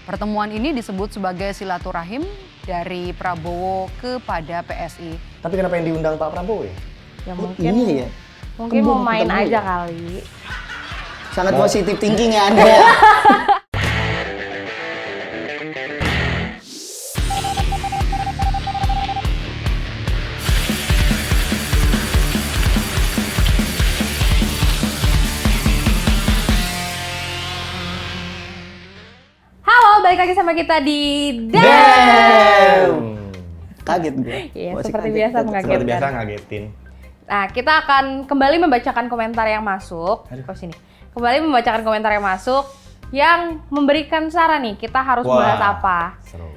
Pertemuan ini disebut sebagai silaturahim dari Prabowo kepada PSI. Tapi kenapa yang diundang Pak Prabowo ya? Ya mungkin Iya ya. mungkin mau main ketemu aja ya? kali. Sangat positif thinking ya Anda ya. Halo, balik lagi sama kita di Kaget gue. Iya, Masih seperti kaget. biasa Seperti mengagetkan. biasa ngagetin. Nah, kita akan kembali membacakan komentar yang masuk. Ke sini. Kembali membacakan komentar yang masuk yang memberikan saran nih, kita harus bahas apa. Seru.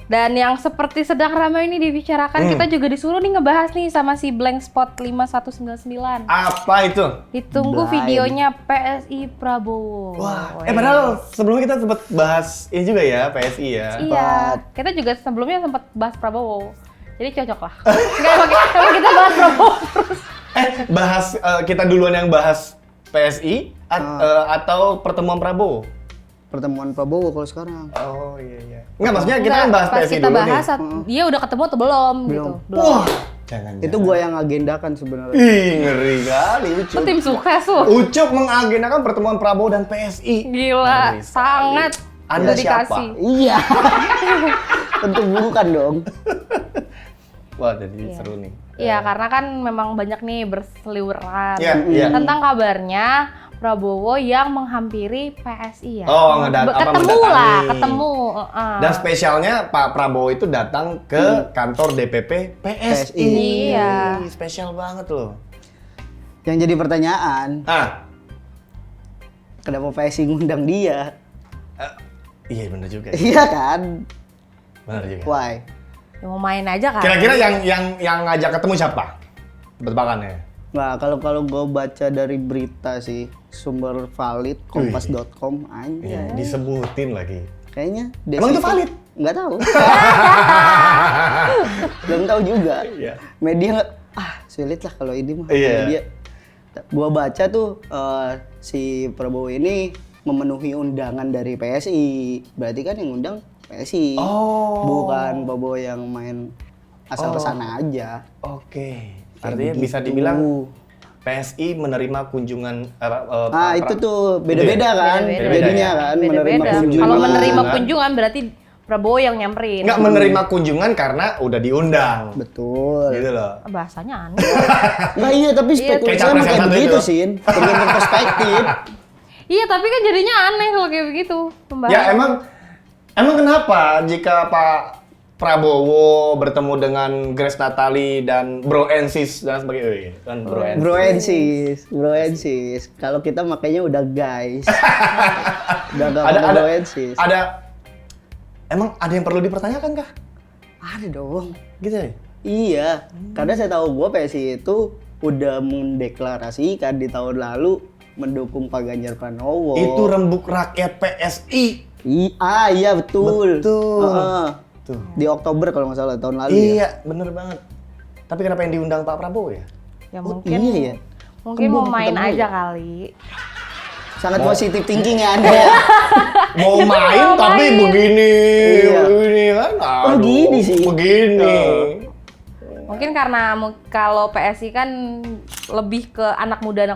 Dan yang seperti sedang ramai ini dibicarakan, kita juga disuruh nih ngebahas nih sama si Blank Spot 5199. Apa itu? Ditunggu Blind. videonya PSI Prabowo. Wah, padahal sebelumnya kita sempat bahas ini juga ya, PSI ya. Iya, kita juga sebelumnya sempat bahas Prabowo. Jadi cocok lah. Enggak, emang kita bahas Prabowo terus. Kita duluan yang bahas PSI atau pertemuan Prabowo? Pertemuan Prabowo kalau sekarang. Oh iya. Enggak, maksudnya kita kan bahas Pas PSI kita dulu bahas, nih. dia udah ketemu atau belum gitu. Wah, jangan. Itu gua yang agendakan sebenarnya. Ih, ngeri kali Lu Ucup. tim sukses tuh. Ucup mengagendakan pertemuan Prabowo dan PSI. Gila, Ngeri sekali. sangat Anda dedikasi. siapa? Iya. Tentu bukan dong. Wah, jadi seru nih. Iya, karena kan memang banyak nih berseliweran Iya. tentang kabarnya Prabowo yang menghampiri PSI ya. Oh, ketemu. Dan spesialnya Pak Prabowo itu datang ke kantor DPP PSI. Iya. Spesial banget loh. Yang jadi pertanyaan, kenapa PSI ngundang dia? Iya benar juga. Iya kan? Benar juga. Why? Ya mau main aja kan. Kira-kira yang ngajak ketemu siapa? Tebakannya. Nah, kalau gue baca dari berita sih, sumber valid, kompas.com aja. Iya, disebutin lagi. Kayaknya Emang itu valid? Nggak tahu. Belum tahu juga. Iya. Media nggak, sulit lah kalau ini mah. Iya. Media. Gua baca tuh si Prabowo ini memenuhi undangan dari PSI. Berarti kan yang undang PSI. Oh. Bukan Prabowo yang main asal kesana aja. Oke. Artinya Kayak bisa gitu. dibilang PSI menerima kunjungan Itu tuh beda-beda kan, Beda-beda jadinya ya. kan Beda-beda. menerima kunjungan. Kalau menerima Kunjungan. kunjungan berarti Prabowo yang nyamperin. Nggak menerima kunjungan karena udah diundang. Betul. Gitu loh. Bahasanya aneh. Nah iya, tapi Iya, spekulasi kayak emang capres kayak yang satu begitu itu. sih, tergantung perspektif. Iya, tapi kan jadinya aneh kalau kayak begitu. Ya emang kenapa jika Pak Prabowo bertemu dengan Grace Natali dan Bro Ensis dan sebagainya, kan Bro Ensis. Bro Ensis. Kalau kita makanya udah guys. Udah gak Ada Bro Ensis. Emang ada yang perlu dipertanyakan kah? Ada dong. Gitu ya? Iya, karena saya tahu gua PSI itu udah mendeklarasikan di tahun lalu mendukung Pak Ganjar Pranowo. Itu rembuk rakyat PSI. Iya betul. Betul. Tuh. Di Oktober kalau nggak salah tahun lalu ya. Iya, bener banget. Tapi kenapa yang diundang Pak Prabowo ya? Ya Oh, mungkin iya ya. mungkin Kan mau belum main ketemu aja ya? kali. Sangat positif thinking ya Anda ya. Mau main mau tapi main. begini, Iya. begini kan? Aduh, Begini sih. Begini. Mungkin karena kalau PSI kan lebih ke anak muda.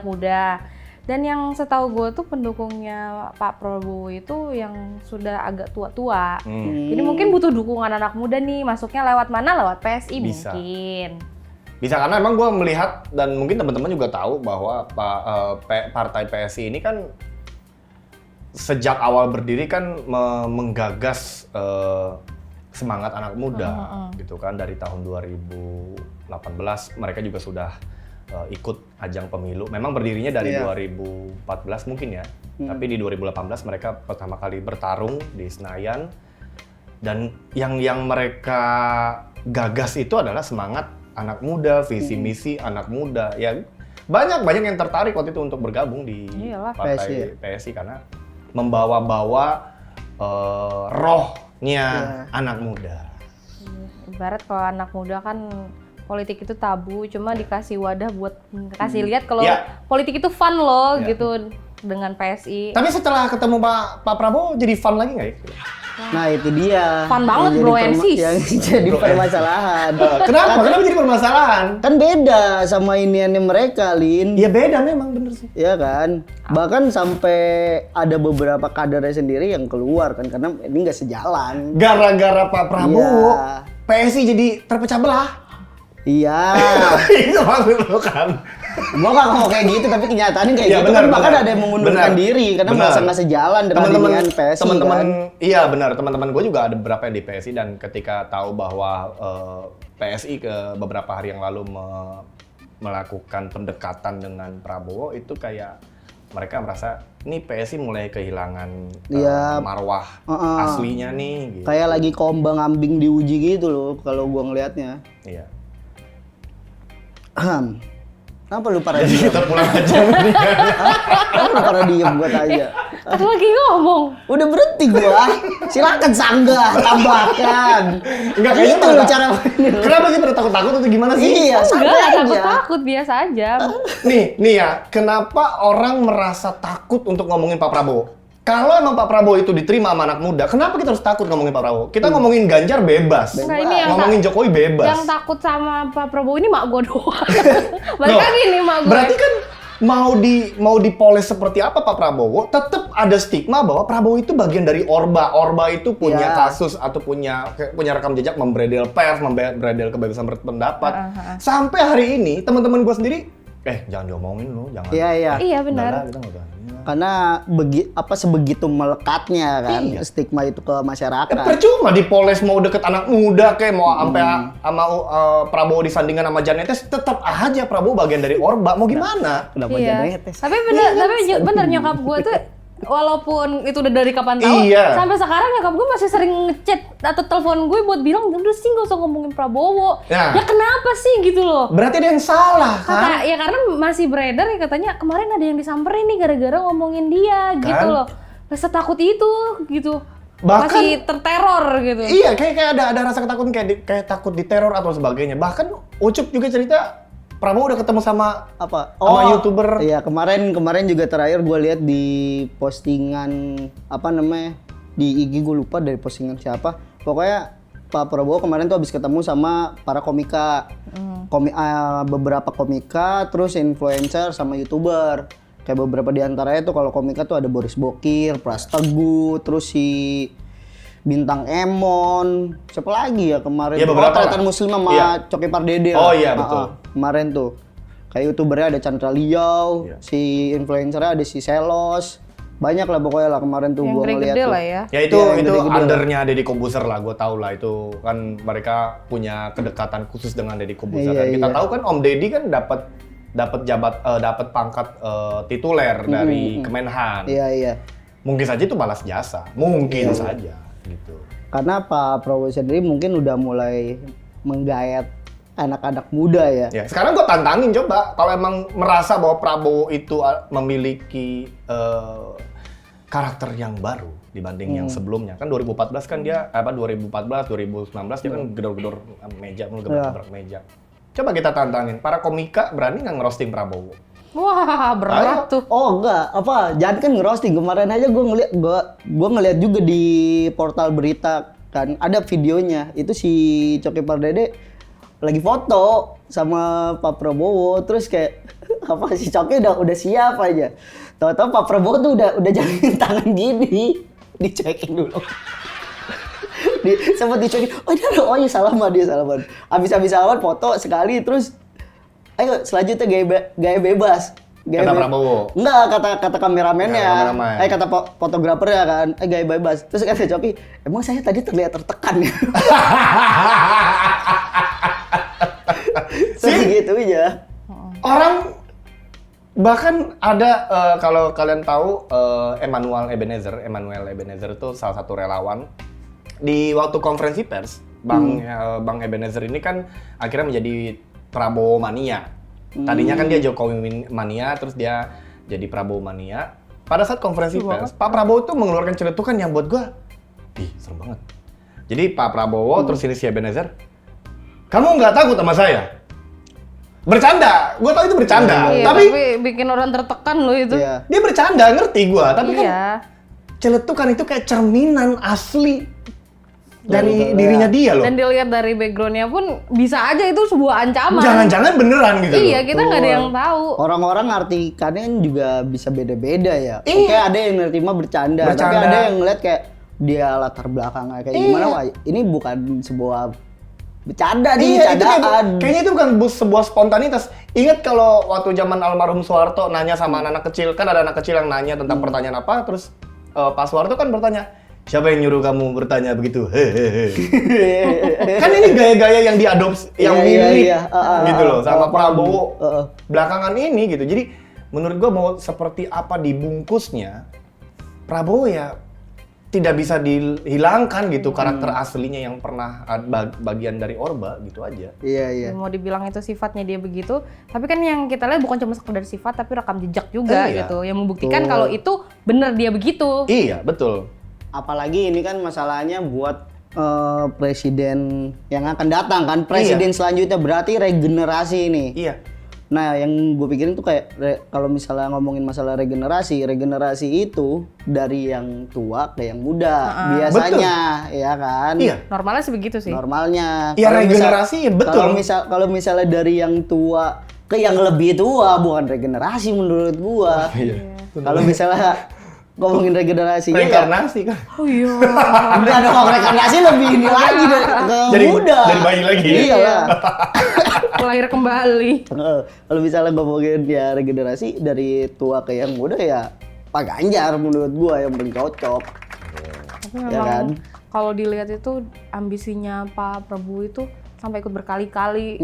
Dan yang setahu gue tuh pendukungnya Pak Prabowo itu yang sudah agak tua-tua. Jadi mungkin butuh dukungan anak muda nih. Masuknya lewat mana? Lewat PSI Bisa. mungkin. Bisa karena emang gue melihat dan mungkin teman-teman juga tahu bahwa partai PSI ini kan sejak awal berdiri kan menggagas semangat anak muda gitu kan. Dari tahun 2018 mereka juga sudah ikut ajang pemilu. Memang berdirinya dari 2014 mungkin ya. Tapi di 2018 mereka pertama kali bertarung di Senayan. Dan yang mereka gagas itu adalah semangat anak muda, visi misi anak muda. Ya banyak yang tertarik waktu itu untuk bergabung di Iyalah, partai PSI karena membawa-bawa rohnya anak muda. Ibarat kalau anak muda kan politik itu tabu, cuma dikasih wadah buat kasih lihat kalau politik itu fun loh gitu dengan PSI. Tapi setelah ketemu Pak Prabowo jadi fun lagi nggak ya? Nah itu dia. Fun banget, Yang bro, jadi and sis. Yang jadi permasalahan. Kenapa? Kenapa jadi permasalahan? Kan beda sama iniannya mereka, Lin. Ya beda memang bener sih. Iya kan? Bahkan sampai ada beberapa kadernya sendiri yang keluar kan karena ini nggak sejalan. Gara-gara Pak Prabowo, Iya. PSI jadi terpecah belah. Iya. Itu maksud lo kan? Gua nggak ngomong kayak gitu tapi kenyataannya kayak Iya, gitu benar, kan bahkan benar. ada yang mengundurkan Benar. diri karena Benar. merasa nggak sejalan dengan inian PSI teman-teman, kan. iya benar, teman-teman gue juga ada beberapa yang di PSI dan ketika tahu bahwa PSI ke beberapa hari yang lalu melakukan pendekatan dengan Prabowo itu kayak mereka merasa ini PSI mulai kehilangan Iya. marwah aslinya nih. Gitu. Kayak lagi kombang ambing diuji gitu loh kalau gua ngelihatnya. Iya. Kenapa lu pada Jadi diem? kita pulang aja mendingan. Kenapa lu pada diem gua tanya? Kan lagi ngomong. Udah berhenti gua. Silakan sanggah, tambahkan. Enggak kayaknya Gitu pada- loh cara mainnya. Kenapa sih pada takut-takut atau gimana sih? Iya, Enggak, santai aja. takut-takut biasa aja. Nih ya, kenapa orang merasa takut untuk ngomongin Pak Prabowo? Kalau emang Pak Prabowo itu diterima sama anak muda, kenapa kita harus takut ngomongin Pak Prabowo? Kita ngomongin Ganjar bebas, Enggak, ini yang ngomongin Jokowi bebas. Yang takut sama Pak Prabowo ini mak gue doang. Balik Loh, lagi nih mak gue. Berarti kan mau dipoles seperti apa Pak Prabowo, tetap ada stigma bahwa Prabowo itu bagian dari Orba. Orba itu punya Ya. kasus atau punya rekam jejak membredel pers, membredel kebebasan berpendapat. Sampai hari ini teman-teman gue sendiri, jangan diomongin lu, jangan. Iya. Iya benar. Udah lah, kita nggak usah. Karena sebegitu melekatnya kan Iya. stigma itu ke masyarakat. Kan percuma dipoles mau deket anak muda kayak mau sampai sama Prabowo disandingkan sama Jan Etes, tetap aja Prabowo bagian dari Orba. Mau gimana? Kenapa Iya. Janetes? Tapi bener, bener nyokap gue tuh walaupun itu udah dari kapan tahu, Iya. sampai sekarang nyokap gue masih sering ngechat atau telepon gue buat bilang udah sih nggak usah ngomongin Prabowo. Nah. Ya kenapa sih gitu loh? Berarti ada yang salah kan? Ya karena masih beredar ya katanya kemarin ada yang disamperin nih gara-gara ngomongin dia gitu loh. Rasa takut itu gitu. Bahkan- masih terteror gitu. Iya, kayak ada rasa ketakutan kayak takut diteror atau sebagainya. Bahkan Ucup juga cerita Prabowo udah ketemu sama Apa? sama YouTuber. Iya, kemarin juga terakhir gue lihat di postingan apa namanya? Di IG gue lupa dari postingan siapa. Pokoknya Pak Prabowo kemarin tuh habis ketemu sama para komika. Beberapa komika, terus influencer sama YouTuber. Kayak beberapa di antaranya tuh kalau komika tuh ada Boris Bokir, Pras Teguh, terus si Bintang Emon, siapa lagi ya kemarin? Ya, beberapa Tretan lah. Muslim sama Iya. Coki Pardede. Oh lah. iya, betul. Kemarin tuh kayak YouTubernya ada Chandra Liau, Iya. si influencernya ada si Selos, banyak lah pokoknya lah kemarin tuh Yang gua ngeliat gede-gede tuh. lah ya. Ya itu Iya, gede-gede undernya Deddy Kobuser lah, gue tau lah itu kan mereka punya kedekatan khusus dengan Deddy Kobuser. Iya, Dan kita iya. tahu kan Om Deddy kan dapat pangkat tituler dari Kemenhan. Iya. Mungkin saja itu balas jasa, mungkin saja gitu. Karena Pak Prabowo sendiri mungkin udah mulai menggayat anak-anak muda ya. Ya, sekarang gue tantangin coba kalau emang merasa bahwa Prabowo itu memiliki karakter yang baru dibanding yang sebelumnya. Kan 2014 kan dia 2019 dia kan gedor-gedor meja, gebrak meja. Coba kita tantangin, para komika berani nggak ngerosting Prabowo? Wah, berat tuh. Oh enggak, jangan kan ngerosting. Kemarin aja gua ngeliat juga di portal berita kan ada videonya. Itu si Coki Pardede lagi foto sama Pak Prabowo, terus kayak apa si Coki udah siap aja. Tahu-tahu Pak Prabowo tuh udah jalinin tangan gini. Dicekin dulu. Sempat dicekin. Oh iya salaman. Habis salaman foto sekali terus ayo selanjutnya gaya bebas. Kata Prabowo. Enggak, kata kameramennya. Ya, kameramen. Kata fotografernya kan. Gaya bebas. Terus kata Coki, emang saya tadi terlihat tertekan ya? Segitu aja. Orang bahkan ada kalau kalian tahu Emmanuel Ebenezer itu salah satu relawan di waktu konferensi pers Bang Ebenezer ini kan akhirnya menjadi Prabowo mania. Tadinya kan dia Jokowi mania, terus dia jadi Prabowo mania. Pada saat konferensi pers, Pak Prabowo tuh mengeluarkan celetukan yang buat gua, serem banget. Jadi Pak Prabowo terus ini si Ebenezer, kamu nggak takut sama saya? Bercanda, gua tahu itu bercanda. Iya, tapi bikin orang tertekan loh itu. Iya. dia bercanda, ngerti gua. Tapi kan Iya. celetukan itu kayak cerminan asli dari Betul, dirinya ya. dia loh. Dan dilihat dari backgroundnya pun bisa aja itu sebuah ancaman. Jangan-jangan beneran gitu loh. Iya, kita nggak ada yang tahu. Orang-orang artikannya juga bisa beda-beda ya. Iya. Oke, ada yang nerima bercanda, tapi Bercanda. ada yang ngeliat kayak dia latar belakangnya kayak Iya. gimana. Wah, ini bukan sebuah bercanda nih, Iya, itu bercandaan. kayaknya itu bukan sebuah spontanitas. Ingat kalau waktu zaman almarhum Soeharto nanya sama anak-anak kecil, kan ada anak kecil yang nanya tentang pertanyaan apa, terus Pak Soeharto kan bertanya, siapa yang nyuruh kamu bertanya begitu? Hehehe. Kan ini gaya-gaya yang diadopsi, yang Iya, mirip iya. gitu loh, sama Prabowo Heeh. belakangan ini gitu. Jadi menurut gua mau seperti apa dibungkusnya, Prabowo ya tidak bisa dihilangkan gitu karakter aslinya yang pernah bagian dari Orba gitu aja. Iya, iya. Mau dibilang itu sifatnya dia begitu, tapi kan yang kita lihat bukan cuma sekedar sifat tapi rekam jejak juga Iya. gitu, yang membuktikan Betul. kalau itu bener dia begitu. Iya, betul. Apalagi ini kan masalahnya buat presiden yang akan datang kan, presiden selanjutnya berarti regenerasi ini. Iya. Nah, yang gue pikirin tuh kayak kalau misalnya ngomongin masalah regenerasi itu dari yang tua ke yang muda biasanya, ya kan? Iya. Normalnya sih begitu sih. Normalnya. Ya, Kalau regenerasi ya betul. Kalau misalnya dari yang tua ke yang lebih tua bukan regenerasi menurut gua. Iya. Kalau misalnya ngomongin regenerasi Reinkarnasi kan. Oh iya. udah dong, regenerasi lebih ini lagi ke Jadi muda. dari bayi lagi ya? Iyalah. Lahir kembali. Kalau misalnya ngomongin ya regenerasi dari tua ke yang muda ya Pak Ganjar menurut gua yang paling cocok. Tapi Ya memang kan? kalau dilihat itu ambisinya Pak Prabowo itu sampai ikut berkali-kali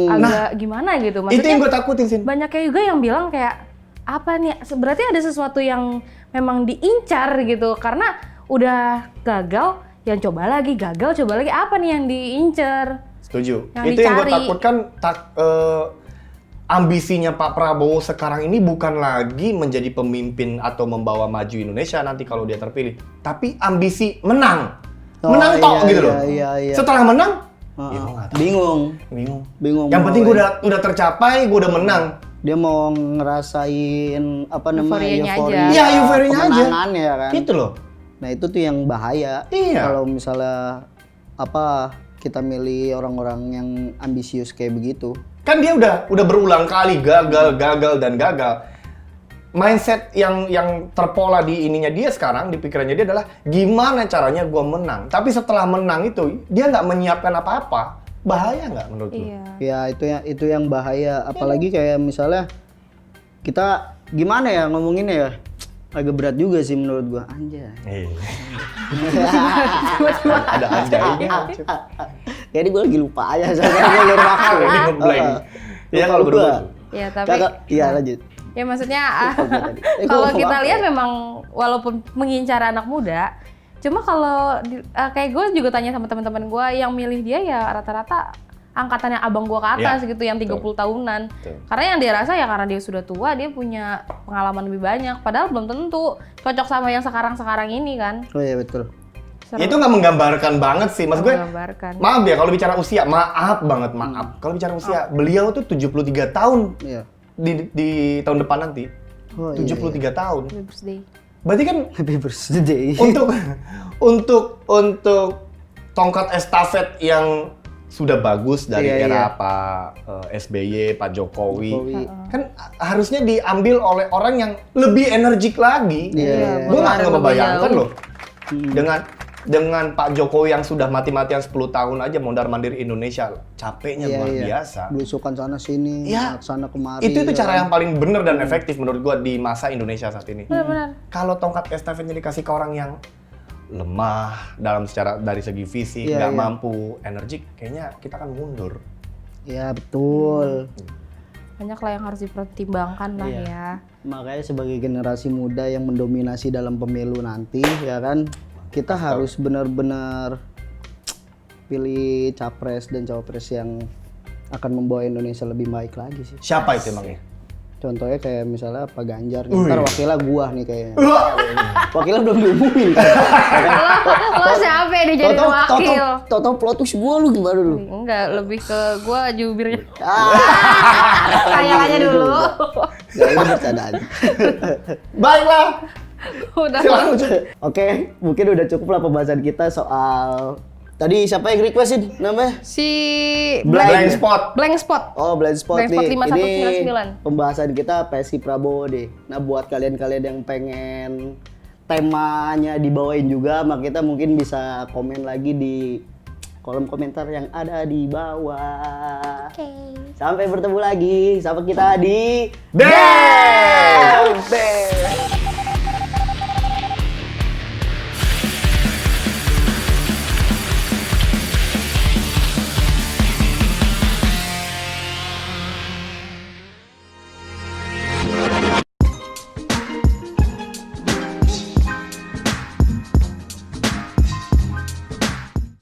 agak gimana gitu. Itu yang Maksudnya gue takutin, Sin. banyaknya juga yang bilang kayak apa nih? Berarti ada sesuatu yang memang diincar gitu karena udah gagal, yang coba lagi gagal, coba lagi apa nih yang diincar? Setuju. Yang Itu yang gue dicari. takutkan ambisinya Pak Prabowo sekarang ini bukan lagi menjadi pemimpin atau membawa maju Indonesia nanti kalau dia terpilih, tapi ambisi menang. Oh, Menang tok iya, gitu loh. iya. Setelah menang, Heeh. ya gua nggak tahu. Bingung. Yang penting gue udah tercapai, gue udah menang. Dia mau ngerasain apa namanya Euforianya euforia, aja. Iya, euforianya aja. kemenangan ya kan. Gitu loh. Nah itu tuh yang bahaya. Iya. Kalau misalnya apa kita milih orang-orang yang ambisius kayak begitu. Kan dia udah berulang kali gagal dan gagal. Mindset yang terpola di ininya dia sekarang, di pikirannya dia adalah gimana caranya gue menang. Tapi setelah menang itu dia nggak menyiapkan apa-apa. Bahaya nggak menurut lu? Iya. Ya itu yang bahaya. Apalagi kayak misalnya kita gimana ya ngomonginnya ya, agak berat juga sih menurut gua. Anjay. Ada anjaynya. Jadi gua lagi lupa aja soalnya gua lagi waktu. Ini ngeblank. Iya kalau Lupa berdua. gua. Ya tapi Iya lanjut. ya maksudnya tadi. kalau Gua kita apa lihat ya? memang walaupun mengincar anak muda, cuma kalau kayak gue juga tanya sama teman-teman gue yang milih dia ya rata-rata angkatannya abang gue ke atas Ya, gitu yang 30 betul. tahunan. Betul. Karena yang dia rasa ya karena dia sudah tua dia punya pengalaman lebih banyak. Padahal belum tentu cocok sama yang sekarang-sekarang ini kan. Oh iya betul. Seru Itu nggak menggambarkan banget sih, mas gue. menggambarkan. Maaf ya kalau bicara usia, maaf banget maaf. Kalau bicara usia, beliau tuh 73 tahun Iya. di tahun depan nanti. Oh, iya, 73 tahun. Happy birthday. Berarti kan Happy birthday. untuk tongkat estafet yang sudah bagus dari Iya, era iya. Pak SBY, Pak Jokowi, Jokowi. kan harusnya diambil oleh orang yang lebih energik lagi. Iya, Gue nggak berlari lebih ngebayangkan jauh. loh dengan Pak Jokowi yang sudah mati-matian 10 tahun aja mondar-mandir Indonesia, capeknya Iya, luar iya. biasa. Belusukan sana sini, Iya. sana kemari. Itu ya cara kan? yang paling benar dan efektif menurut gua di masa Indonesia saat ini. Benar-benar. Kalau tongkat estafetnya dikasih ke orang yang lemah dalam secara dari segi fisik, Iya, nggak iya. mampu, energik, kayaknya kita akan mundur. Iya betul. Banyak lah yang harus dipertimbangkan lah Iya. ya. Makanya sebagai generasi muda yang mendominasi dalam pemilu nanti, ya kan, kita harus benar-benar pilih capres dan cawapres yang akan membawa Indonesia lebih baik lagi sih. Siapa itu emangnya? Contohnya kayak misalnya Pak Ganjar, Wih. ntar wakilnya gua nih kayaknya. Wakilnya belum diumumin kan. Lo siapa yang dijadiin wakil? Toto plot twist gua lu gimana lu? Enggak, lebih ke gua jubirnya. Ah, Tanya aja dulu. Ya ini bercandaan. Baiklah, Udah. Silakan Ucup. Oke, mungkin udah cukup lah pembahasan kita soal tadi siapa yang requestin namanya? Si Blind spot. Blank Spot. Oh, Blind Spot Blind Spot nih. 5199. Pembahasan kita PSI Prabowo deh. Nah, buat kalian-kalian yang pengen temanya dibawain juga, maka kita mungkin bisa komen lagi di kolom komentar yang ada di bawah. Oke. Sampai bertemu lagi sama kita di Damn!